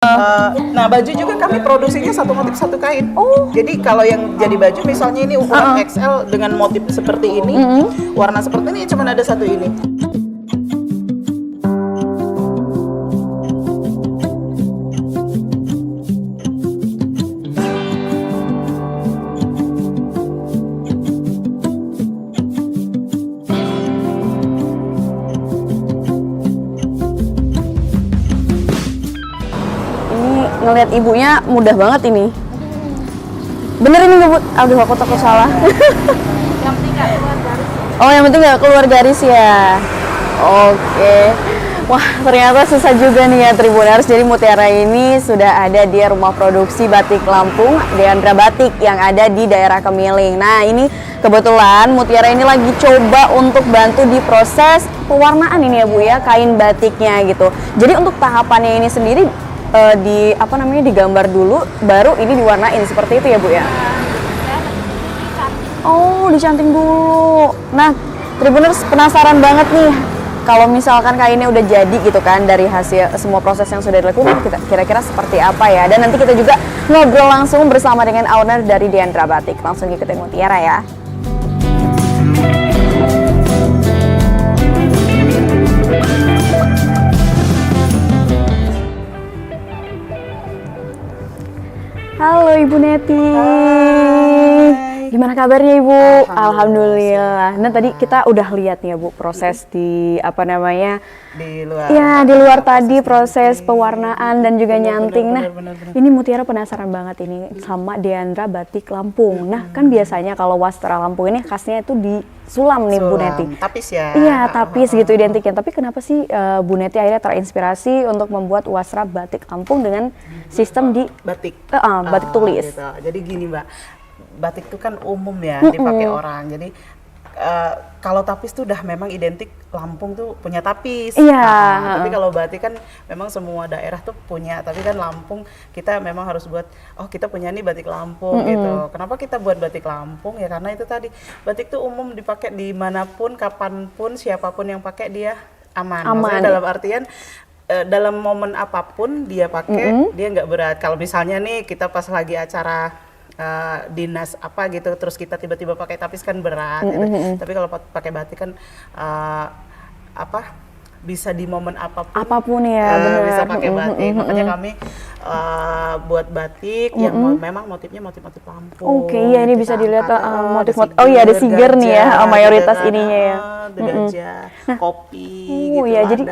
Nah, baju juga kami produksinya satu motif satu kain. Oh. Jadi kalau yang jadi baju misalnya ini ukuran XL dengan motif seperti ini, warna seperti ini cuma ada satu ini. Ngelihat ibunya mudah banget ini. Bener ini Bu? Aduh, aku takut salah. Yang penting nggak keluar garis. Oh, yang penting nggak keluar garis ya. Oke. Wah, ternyata susah juga nih ya Tribuners. Jadi Mutiara ini sudah ada di rumah produksi batik Lampung, Deandra Batik yang ada di daerah Kemiling. Nah, ini kebetulan Mutiara ini lagi coba untuk bantu di proses pewarnaan ini ya Bu ya, kain batiknya gitu. Jadi untuk tahapannya ini sendiri digambar dulu baru ini diwarnain seperti itu ya Bu ya. Oh, dicanting dulu. Nah, Tribuners penasaran banget nih kalau misalkan kainnya udah jadi gitu kan dari hasil semua proses yang sudah dilakukan, kira-kira seperti apa ya. Dan nanti kita juga ngobrol langsung bersama dengan owner dari Deandra Batik. Langsung ikutin Mutiara ya. Halo Ibu Neti. Hai. Gimana kabarnya Ibu? Alhamdulillah. Nah, tadi kita udah lihat nih ya Bu proses di Di luar. Ya, di luar tadi proses pewarnaan dan juga nyanting. Benar. Ini Mutiara penasaran banget ini sama Deandra Batik Lampung. Nah, kan biasanya kalau wastra Lampung ini khasnya itu disulam nih Bu Neti. Tapis ya. Iya, tapis gitu identiknya. Tapi kenapa sih Bu Neti akhirnya terinspirasi untuk membuat wastra batik Lampung dengan sistem di Batik. batik tulis? Gitu. Jadi gini Mbak, batik itu kan umum ya dipakai orang. Jadi kalau tapis tuh udah memang identik Lampung tuh punya tapis. Iya. Tapi kalau batik kan memang semua daerah tuh punya. Tapi kan Lampung kita memang harus buat, oh kita punya nih batik Lampung gitu. Kenapa kita buat batik Lampung? Ya karena itu tadi, batik tuh umum dipakai dimanapun, kapanpun, siapapun yang pakai dia aman. Maksudnya dalam artian dalam momen apapun dia pakai, dia nggak berat. Kalau misalnya nih kita pas lagi acara dinas apa gitu, terus kita tiba-tiba pakai tapis kan berat. Gitu. Tapi kalau pakai batik kan bisa di momen apapun ya, bisa pakai batik. Makanya kami buat batik yang memang motifnya motif-motif Lampung. Oke, iya ini bisa dilihat motif-motif. Oh iya, iya, ada siger nih ya, gajah, mayoritas ada ininya ya. ada gajah, kopi gitu, ya, jadi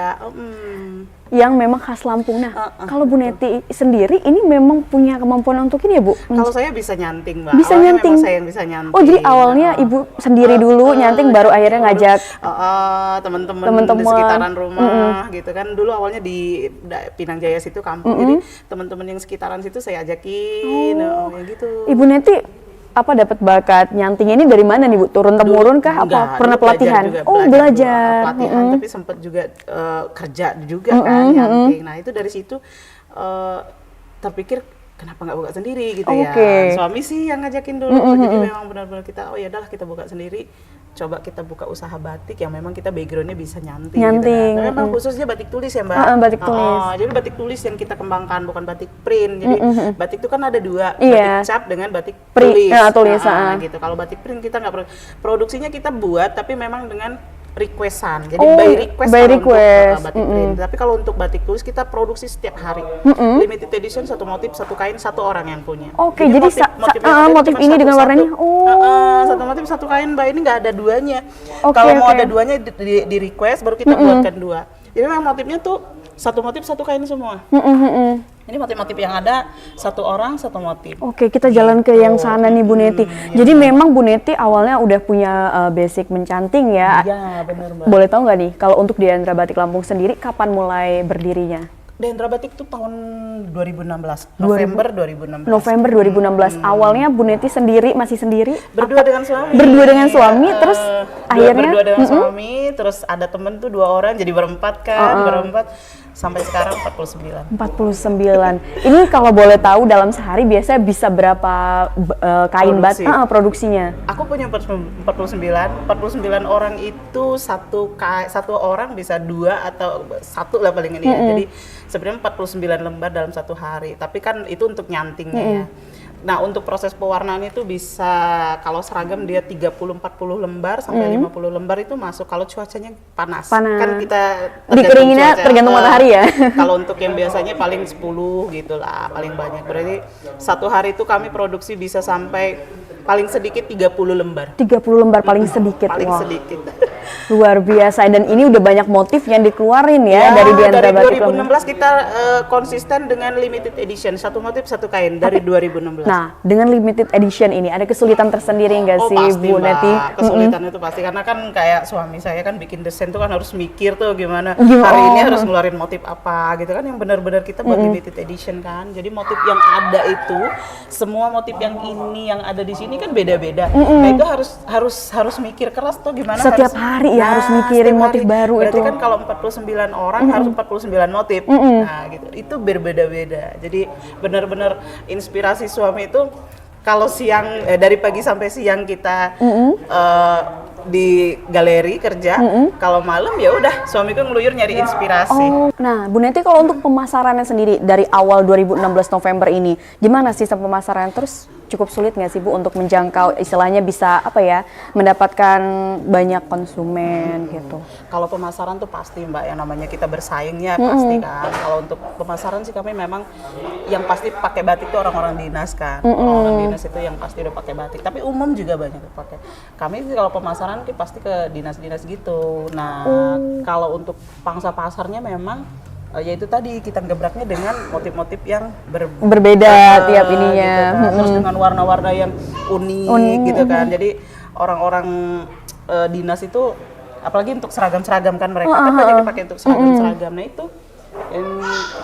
yang memang khas Lampung. Nah, kalau Bu Neti sendiri ini memang punya kemampuan untuk ini ya Bu? Kalau saya bisa nyanting Mbak. Bisa awalnya nyanting? Memang saya yang bisa nyanting. Oh, jadi awalnya Ibu sendiri dulu nyanting, baru akhirnya ngajak teman-teman di sekitaran rumah gitu kan. Dulu awalnya di Pinang Jaya situ kampung, jadi teman-teman yang sekitaran situ saya ajakin, ya gitu. Ibu Neti dapat bakat nyanting ini dari mana nih Bu? Turun-temurun kah? Pernah pelatihan? Belajar. Pelatihan, tapi sempat juga kerja juga kan nyanting. Nah itu dari situ terpikir kenapa nggak buka sendiri gitu ya. Suami sih yang ngajakin dulu, jadi memang benar-benar kita ya udahlah kita buka sendiri. Coba kita buka usaha batik yang memang kita backgroundnya bisa nyanting. Gitu kan. Memang khususnya batik tulis ya Mbak. Batik tulis. Jadi batik tulis yang kita kembangkan, bukan batik print. Jadi batik itu kan ada dua, batik cap dengan batik tulis. Gitu. Kalau batik print kita nggak produksinya kita buat, tapi memang dengan requestan. Jadi by request untuk batik print. Tapi kalau untuk batik tulis kita produksi setiap hari. Limited edition, satu motif, satu kain, satu orang yang punya. Jadi motif ini dengan warnanya. Satu motif, satu kain Mbak, ini nggak ada duanya. Kalau mau ada duanya di request baru kita buatkan dua. Jadi memang motifnya tuh satu motif, satu kain semua. Ini motif-motif yang ada satu orang satu motif. Oke, kita jalan ke yang sana nih Bu Neti. Jadi memang Bu Neti awalnya udah punya basic mencanting ya. Iya, benar Mbak. Boleh tahu nggak nih kalau untuk Deandra Batik Lampung sendiri kapan mulai berdirinya? Deandra Batik itu tahun 2016, November 2016. November 2016. Awalnya Bu Neti masih sendiri? Berdua dengan suami. Berdua dengan suami, terus akhirnya? Berdua dengan suami, terus ada temen tuh 2 orang, jadi berempat kan, berempat. sampai sekarang 49. 49. Ini kalau boleh tahu dalam sehari biasanya bisa berapa kain Produksi. produksinya? Aku punya 49 orang itu satu orang bisa 2 atau 1 lah paling ini ya. Jadi sebenarnya 49 lembar dalam satu hari. Tapi kan itu untuk nyantingnya ya. Nah, untuk proses pewarnaan itu bisa kalau seragam dia 30-40 lembar sampai 50 lembar itu masuk kalau cuacanya panas. Kan kita dikeringinnya tergantung matahari ya. Kalau untuk yang biasanya paling 10 gitulah, paling banyak. Berarti satu hari itu kami produksi bisa sampai paling sedikit 30 lembar. 30 lembar paling sedikit. Paling Wah, sedikit. luar biasa, dan ini udah banyak motif yang dikeluarin ya, dari Diandra Batik Dari Lampung. 2016 kita konsisten dengan limited edition, satu motif satu kain dari 2016. Nah, dengan limited edition ini ada kesulitan tersendiri nggak sih, pasti, Bu Mbak. Neti? Kesulitan itu pasti, karena kan kayak suami saya kan bikin desain tuh kan harus mikir tuh gimana Gimana? hari ini harus ngeluarin motif apa gitu kan, yang benar-benar kita buat limited edition kan. Jadi motif yang ada itu, semua motif yang ini yang ada di sini kan beda-beda. Nah itu harus mikir keras tuh gimana Setiap hari ya harus mikirin setiap motif hari. baru. Berarti itu. kan kalau 49 orang harus 49 motif. Nah gitu, itu berbeda-beda. Jadi benar-benar inspirasi suami itu kalau siang dari pagi sampai siang kita di galeri kerja, kalau malam ya udah suamiku ngeluyur nyari inspirasi. Oh, nah Bu Neti, kalau untuk pemasarannya sendiri dari awal 2016 November ini, gimana sistem pemasaran? Terus cukup sulit nggak sih Bu untuk menjangkau, istilahnya bisa apa ya, mendapatkan banyak konsumen gitu? Kalau pemasaran tuh pasti Mbak, yang namanya kita bersaingnya pasti kan. Kalau untuk pemasaran sih kami memang yang pasti pakai batik itu orang-orang dinas kan. Orang-orang dinas itu yang pasti udah pakai batik. Tapi umum juga banyak yang pakai. Kami sih kalau pemasaran pasti ke dinas-dinas gitu. Nah, kalau untuk pangsa pasarnya memang ya itu tadi kita gebraknya dengan motif-motif yang Berbeda tiap ininya. gitu kan. Terus dengan warna-warna yang unik gitu kan. Jadi orang-orang dinas itu apalagi untuk seragam-seragam kan mereka kan banyak dipakai untuk seragam-seragam. Nah itu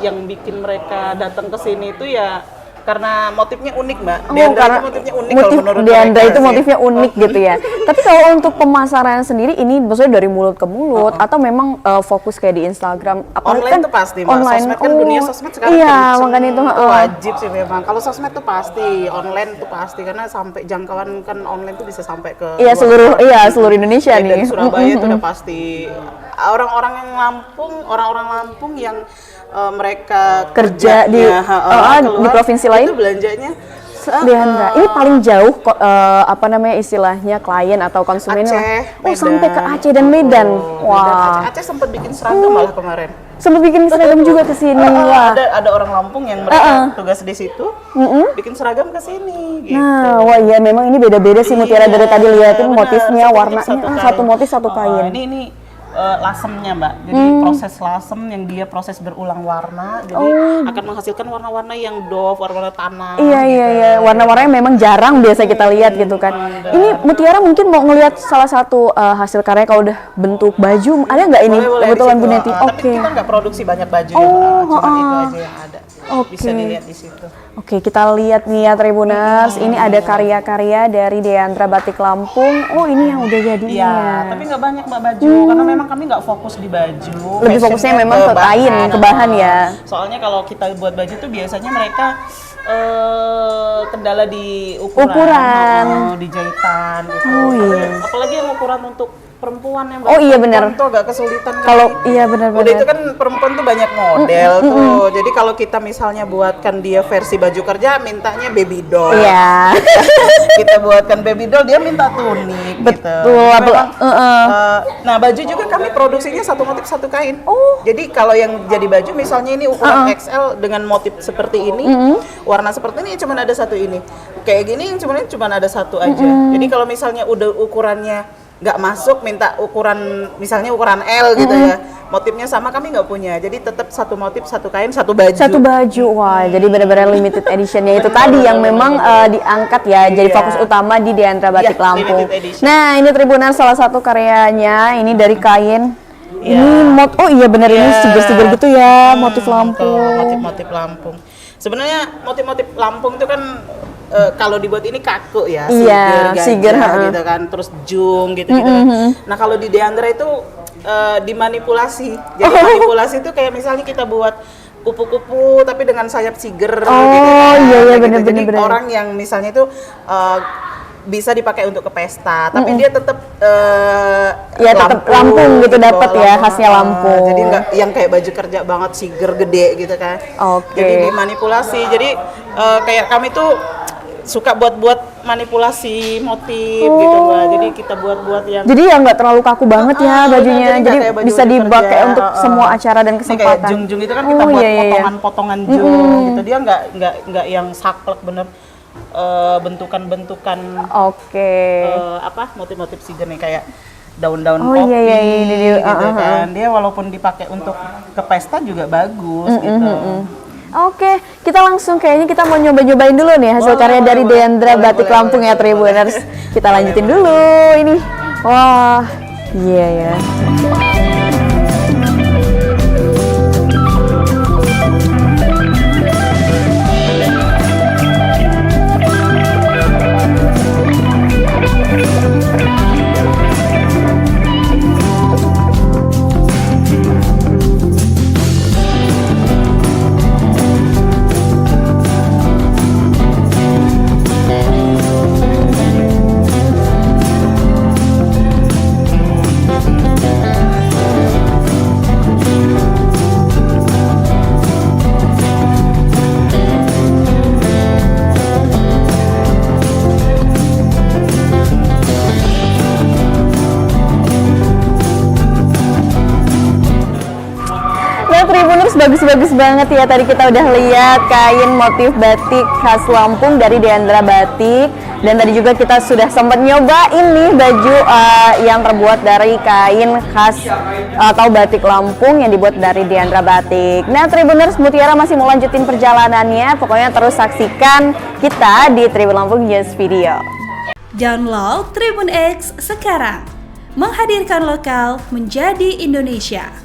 yang bikin mereka datang ke sini itu ya karena motifnya unik Mbak. Karena itu motifnya unik motif kalau menurut Diandra mereka itu sih. motifnya unik gitu ya. Tapi kalau untuk pemasaran sendiri ini maksudnya dari mulut ke mulut atau memang fokus kayak di Instagram? Apalagi Online tuh pasti Mbak. Online. Sosmed kan dunia sosmed sekarang iya, kenceng. makanya itu Wajib sih memang. Kalau sosmed tuh pasti, online tuh pasti karena sampai jangkauan kan online tuh bisa sampai ke iya seluruh Indonesia dari nih. Surabaya itu udah pasti. Orang-orang Lampung yang mereka Kerja di provinsi lain? itu belanjanya Diandra, ini paling jauh apa namanya istilahnya klien atau konsumen Aceh, Medan. sampai ke Aceh dan Medan. Wah, Aceh sempat bikin seragam malah kemarin. sempat bikin seragam juga ke sini. Wah. Ada orang Lampung yang mereka tugas di situ, bikin seragam ke sini. Gitu. Nah, wah iya memang ini beda-beda sih Mutiara dari tadi liatin benar. motifnya, Satu warnanya, motif, satu motif satu kain. Ini lasemnya Mbak, jadi proses lasem yang dia proses berulang warna, jadi akan menghasilkan warna-warna yang doff, warna-warna tanah. Iya. Warna-warnanya memang jarang biasa kita lihat gitu kan. Ini Mutiara mungkin mau ngelihat salah satu hasil karya kalau udah bentuk baju, ada nggak ini Boleh kebetulan di Bu situ. Neti? Tapi kita nggak produksi banyak baju ya Mbak, cuma itu aja yang ada. Bisa dilihat di situ. Oke, kita lihat nih ya Tribuners, ini ada karya-karya dari Diandra Batik Lampung. Oh, ini yang udah jadinya. Iya, tapi nggak banyak Mbak baju, karena memang kami nggak fokus di baju. Lebih fokusnya memang ke kain, ke bahan ya. Soalnya kalau kita buat baju tuh biasanya mereka kendala di ukuran. Di jahitan gitu. Oh iya. Apalagi yang ukuran untuk perempuan ya Mbak. Oh iya, benar. Perempuan tuh agak kesulitan kan. Kalau iya benar-benar. Udah itu kan perempuan tuh banyak model tuh. Jadi kalau kita misalnya buatkan dia versi baju kerja, mintanya baby doll. Iya. Kita buatkan baby doll, dia minta tunik gitu. Betul. Jadi memang, nah baju juga kami produksinya satu motif satu kain. Jadi kalau yang jadi baju misalnya ini ukuran XL dengan motif seperti ini, warna seperti ini cuma ada satu ini. Kayak gini cuma ada satu aja. Jadi kalau misalnya udah ukurannya nggak masuk, minta ukuran misalnya ukuran L gitu ya, motifnya sama, kami nggak punya, jadi tetap satu motif satu kain satu baju. Satu baju, wah jadi benar-benar limited editionnya itu tadi yang memang diangkat ya, jadi fokus utama di Diandra Batik Lampung. Nah ini Tribuners salah satu karyanya ini dari kain. Ini oh iya benar ini stiker-stiker gitu ya, motif Lampung. Motif Lampung. Sebenarnya motif-motif Lampung itu kan kalau dibuat ini kaku ya, Iya, siger gitu kan, terus jung gitu kan. Nah kalau di Diandra itu dimanipulasi. Jadi manipulasi itu kayak misalnya kita buat kupu-kupu tapi dengan sayap siger gitu kan. Iya, Kayak bener, gitu. Jadi bener. orang yang misalnya itu bisa dipakai untuk ke pesta, tapi dia tetap Ya tetap Lampung gitu dapat ya, khasnya Lampung. Jadi nggak yang kayak baju kerja banget siger gede gitu kan. Oke. Jadi dimanipulasi. Jadi kayak kami tuh suka buat manipulasi motif gitu Mbak. Jadi kita buat yang Jadi ya nggak terlalu kaku banget ya bajunya, jadi nggak jadi kayak baju bisa dipakai kerja, untuk semua acara dan ini kayak kesempatan. jung-jung itu kan kita buat iya. potongan-potongan jung gitu. Dia nggak yang saklek bener bentukan-bentukan Oke. motif-motif siger nih kayak daun-daun Oh, kopi iya, ini dia, gitu kan. Dia walaupun dipakai untuk ke pesta juga bagus gitu. Oke, kita langsung kayaknya kita mau nyoba-nyobain dulu nih hasil karya dari Deandra Batik Lampung ya Tribuners. Kita lanjutin dulu ini. Wah, iya ya. Tribuners bagus-bagus banget ya, tadi kita udah lihat kain motif batik khas Lampung dari Deandra Batik, dan tadi juga kita sudah sempat nyobain nih baju yang terbuat dari kain khas atau batik Lampung yang dibuat dari Deandra Batik. Nah Tribuners, Mutiara masih mau lanjutin perjalanannya, pokoknya terus saksikan kita di Tribun Lampung News Video. Download Tribun X sekarang, menghadirkan lokal menjadi Indonesia.